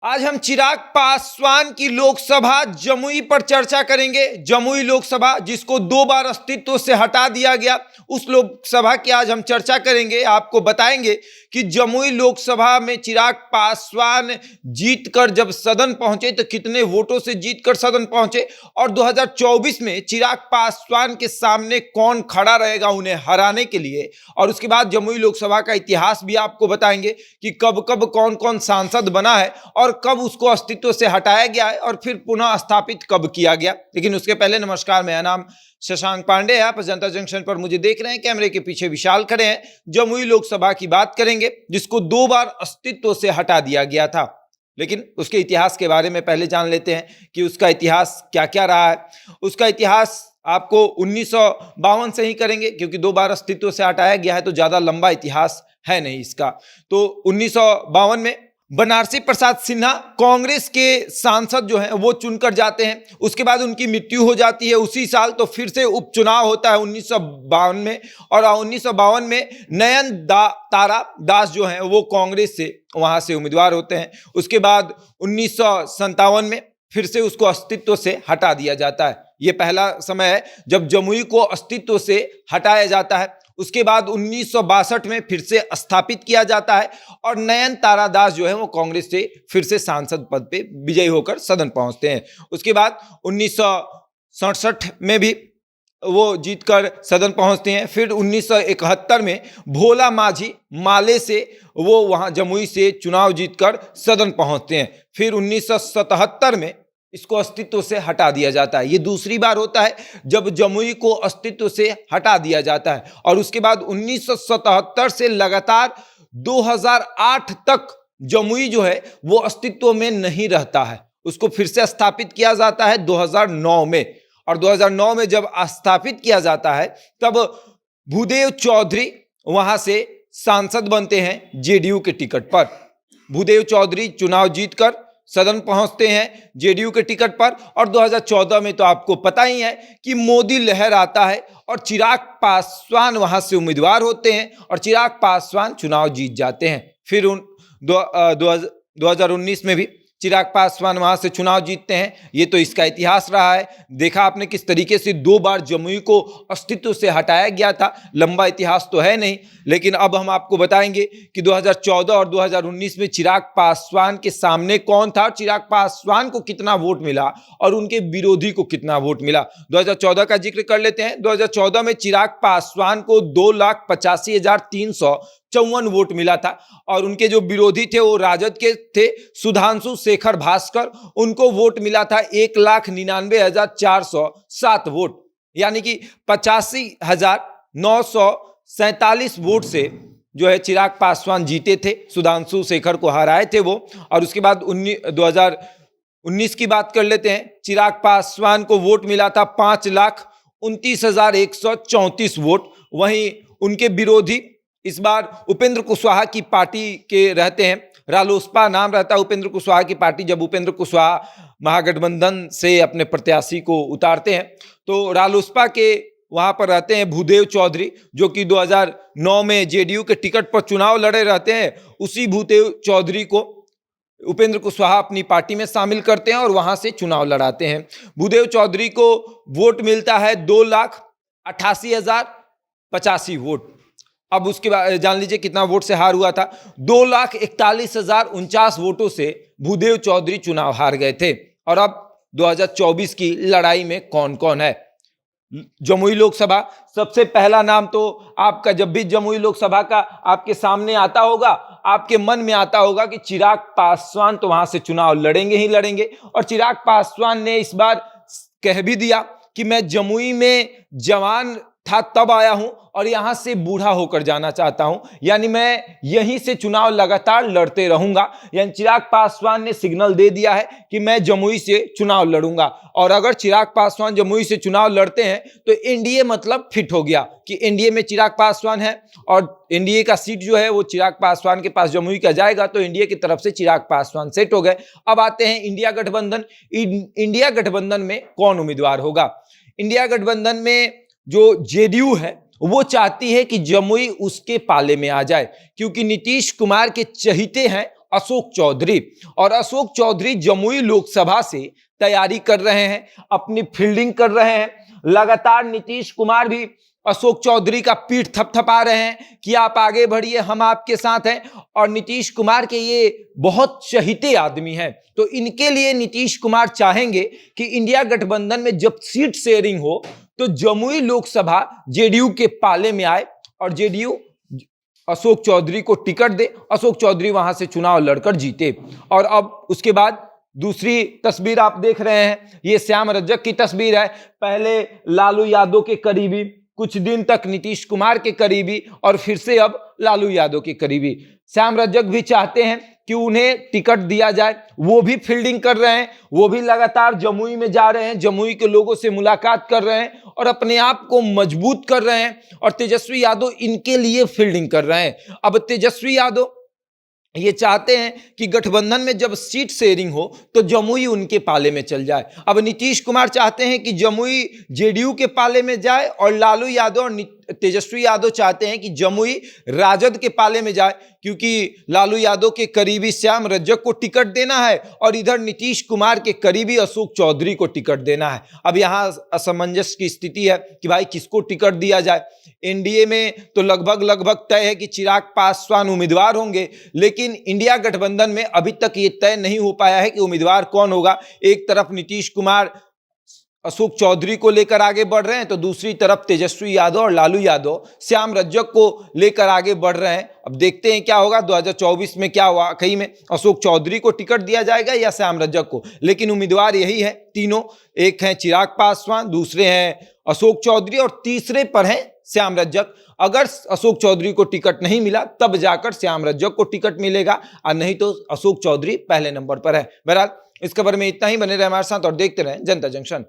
आज हम चिराग पासवान की लोकसभा जमुई पर चर्चा करेंगे। जमुई लोकसभा जिसको 2 बार अस्तित्व से हटा दिया गया, उस लोकसभा की आज हम चर्चा करेंगे। आपको बताएंगे कि जमुई लोकसभा में चिराग पासवान जीतकर जब सदन पहुंचे तो कितने वोटों से जीतकर सदन पहुंचे, और 2024 में चिराग पासवान के सामने कौन खड़ा रहेगा उन्हें हराने के लिए। और उसके बाद जमुई लोकसभा का इतिहास भी आपको बताएंगे कि कब कब कौन कौन सांसद बना है और कब उसको अस्तित्व से हटाया गया है और फिर पुनः स्थापित कब किया गया। लेकिन उसके पहले नमस्कार, मेरा नाम शशांक पांडे है। आप जनता जंक्शन पर मुझे देख रहे हैं, कैमरे के पीछे विशाल खड़े हैं। जमुई लोकसभा की बात करेंगे जिसको 2 बार अस्तित्व से हटा दिया गया था, लेकिन उसके इतिहास के बारे में पहले जान लेते हैं कि उसका इतिहास क्या क्या रहा है। उसका इतिहास आपको 1952 से ही करेंगे, क्योंकि 2 बार अस्तित्व से हटाया गया है तो ज्यादा लंबा इतिहास है नहीं इसका। तो 1952 में बनारसी प्रसाद सिन्हा कांग्रेस के सांसद जो हैं वो चुनकर जाते हैं। उसके बाद उनकी मृत्यु हो जाती है उसी साल, तो फिर से उपचुनाव होता है 1952 में। और 1952 में नयन तारा दास जो हैं वो कांग्रेस से वहां से उम्मीदवार होते हैं। उसके बाद 1957 में फिर से उसको अस्तित्व से हटा दिया जाता है। ये पहला समय है जब जमुई को अस्तित्व से हटाया जाता है। उसके बाद 1962 में फिर से स्थापित किया जाता है और नयन तारा दास जो है वो कांग्रेस से फिर से सांसद पद पे विजयी होकर सदन पहुंचते हैं। उसके बाद 1967 में भी वो जीतकर सदन पहुंचते हैं। फिर 1971 में भोला माझी माले से वो वहां जमुई से चुनाव जीतकर सदन पहुंचते हैं। फिर 1977 में इसको अस्तित्व से हटा दिया जाता है। ये दूसरी बार होता है जब जमुई को अस्तित्व से हटा दिया जाता है। और उसके बाद 1977 से लगातार 2008 तक जमुई जो है वो अस्तित्व में नहीं रहता है। उसको फिर से स्थापित किया जाता है 2009 में। और 2009 में जब स्थापित किया जाता है तब भूदेव चौधरी वहां से सांसद बनते हैं जेडीयू के टिकट पर। भूदेव चौधरी चुनाव जीतकर सदन पहुंचते हैं जेडीयू के टिकट पर। और 2014 में तो आपको पता ही है कि मोदी लहर आता है और चिराग पासवान वहां से उम्मीदवार होते हैं और चिराग पासवान चुनाव जीत जाते हैं। फिर 2019 में भी चिराग पासवान वहां से चुनाव जीतते हैं। ये तो इसका इतिहास रहा है। देखा आपने किस तरीके से 2 बार जमुई को अस्तित्व से हटाया गया था। लंबा इतिहास तो है नहीं, लेकिन अब हम आपको बताएंगे कि 2014 और 2019 में चिराग पासवान के सामने कौन था, चिराग पासवान को कितना वोट मिला और उनके विरोधी को कितना वोट मिला। 2014 का जिक्र कर लेते हैं। 2014 में चिराग पासवान को 2,85,354 वोट मिला था और उनके जो विरोधी थे वो राजद के थे, सुधांशु शेखर भास्कर। उनको वोट मिला था 1,99,407 वोट, यानी कि 85,947 वोट से जो है चिराग पासवान जीते थे। सुधांशु शेखर को हराए थे वो। और उसके बाद 2019 की बात कर लेते हैं। चिराग पासवान को वोट मिला था 5,29,134 वोट। वहीं उनके विरोधी इस बार उपेंद्र कुशवाहा की पार्टी के रहते हैं, रालोसपा नाम रहता है उपेंद्र कुशवाहा की पार्टी। जब उपेंद्र कुशवाहा महागठबंधन से अपने प्रत्याशी को उतारते हैं तो रालोसपा के वहां पर रहते हैं भूदेव चौधरी, जो कि 2009 में जेडीयू के टिकट पर चुनाव लड़े रहते हैं। उसी भूदेव चौधरी को उपेंद्र कुशवाहा अपनी पार्टी में शामिल करते हैं और वहां से चुनाव लड़ाते हैं। भूदेव चौधरी को वोट मिलता है 2,88,085 वोट। अब उसके बाद जान लीजिए कितना वोट से हार हुआ था। 2,41,049 वोटों से भूदेव चौधरी चुनाव हार गए थे। और अब 2024 की लड़ाई में कौन कौन है। जमुई लोकसभा, सबसे पहला नाम तो आपका जब भी जमुई लोकसभा का आपके सामने आता होगा, आपके मन में आता होगा कि चिराग पासवान तो वहां से चुनाव लड़ेंगे ही लड़ेंगे। और चिराग पासवान ने इस बार कह भी दिया कि मैं जमुई में जवान था तब आया हूं और यहां से बूढ़ा होकर जाना चाहता हूं, यानी मैं यहीं से चुनाव लगातार लड़ते रहूंगा। यानी चिराग पासवान ने सिग्नल दे दिया है कि मैं जमुई से चुनाव लड़ूंगा। और अगर चिराग पासवान जमुई से चुनाव लड़ते हैं तो एनडीए मतलब फिट हो गया कि एनडीए में चिराग पासवान है और एनडीए का सीट जो है वो चिराग पासवान के पास जमुई का जाएगा, तो एनडीए की तरफ से चिराग पासवान सेट हो गए। अब आते हैं इंडिया गठबंधन। इंडिया गठबंधन में कौन उम्मीदवार होगा। इंडिया गठबंधन में जो जेडीयू है वो चाहती है कि जमुई उसके पाले में आ जाए, क्योंकि नीतीश कुमार के चहीते हैं अशोक चौधरी। और अशोक चौधरी जमुई लोकसभा से तैयारी कर रहे हैं, अपनी फील्डिंग कर रहे हैं। लगातार नीतीश कुमार भी अशोक चौधरी का पीठ थपथपा रहे हैं कि आप आगे बढ़िए, हम आपके साथ हैं। और नीतीश कुमार के ये बहुत चहीते आदमी हैं, तो इनके लिए नीतीश कुमार चाहेंगे कि इंडिया गठबंधन में जब सीट शेयरिंग हो तो जमुई लोकसभा जेडीयू के पाले में आए और जेडीयू अशोक चौधरी को टिकट दे, अशोक चौधरी वहां से चुनाव लड़कर जीते। और अब उसके बाद दूसरी तस्वीर आप देख रहे हैं, ये श्याम रजक की तस्वीर है। पहले लालू यादव के करीबी, कुछ दिन तक नीतीश कुमार के करीबी और फिर से अब लालू यादव के करीबी। श्याम रजक भी चाहते हैं कि उन्हें टिकट दिया जाए, वो भी फील्डिंग कर रहे हैं, वो भी लगातार जमुई में जा रहे हैं, जमुई के लोगों से मुलाकात कर रहे हैं और अपने आप को मजबूत कर रहे हैं। और तेजस्वी यादव इनके लिए फील्डिंग कर रहे हैं। अब तेजस्वी यादव ये चाहते हैं कि गठबंधन में जब सीट शेयरिंग हो तो जमुई उनके पाले में चल जाए। अब नीतीश कुमार चाहते हैं कि जमुई जेडीयू के पाले में जाए और लालू यादव और तेजस्वी यादव चाहते हैं कि जमुई राजद के पाले में जाए, क्योंकि लालू यादव के करीबी श्याम रजक को टिकट देना है और इधर नीतीश कुमार के करीबी अशोक चौधरी को टिकट देना है। अब यहाँ असमंजस की स्थिति है कि भाई किसको टिकट दिया जाए। एनडीए में तो लगभग तय है कि चिराग पासवान उम्मीदवार होंगे, लेकिन इंडिया गठबंधन में अभी तक ये तय नहीं हो पाया है कि उम्मीदवार कौन होगा। एक तरफ नीतीश कुमार अशोक चौधरी को लेकर आगे बढ़ रहे हैं, तो दूसरी तरफ तेजस्वी यादव और लालू यादव श्याम रजक को लेकर आगे बढ़ रहे हैं। अब देखते हैं क्या होगा 2024 में, क्या वाकई में अशोक चौधरी को टिकट दिया जाएगा या श्याम रजक को। लेकिन उम्मीदवार यही है तीनों, एक हैं चिराग पासवान, दूसरे हैं अशोक चौधरी और तीसरे पर हैं श्याम रजक। अगर अशोक चौधरी को टिकट नहीं मिला तब जाकर श्याम रजक को टिकट मिलेगा, और नहीं तो अशोक चौधरी पहले नंबर पर है। बहरहाल इस खबर में इतना ही। बने रहे हमारे साथ और देखते रहें जनता जंक्शन।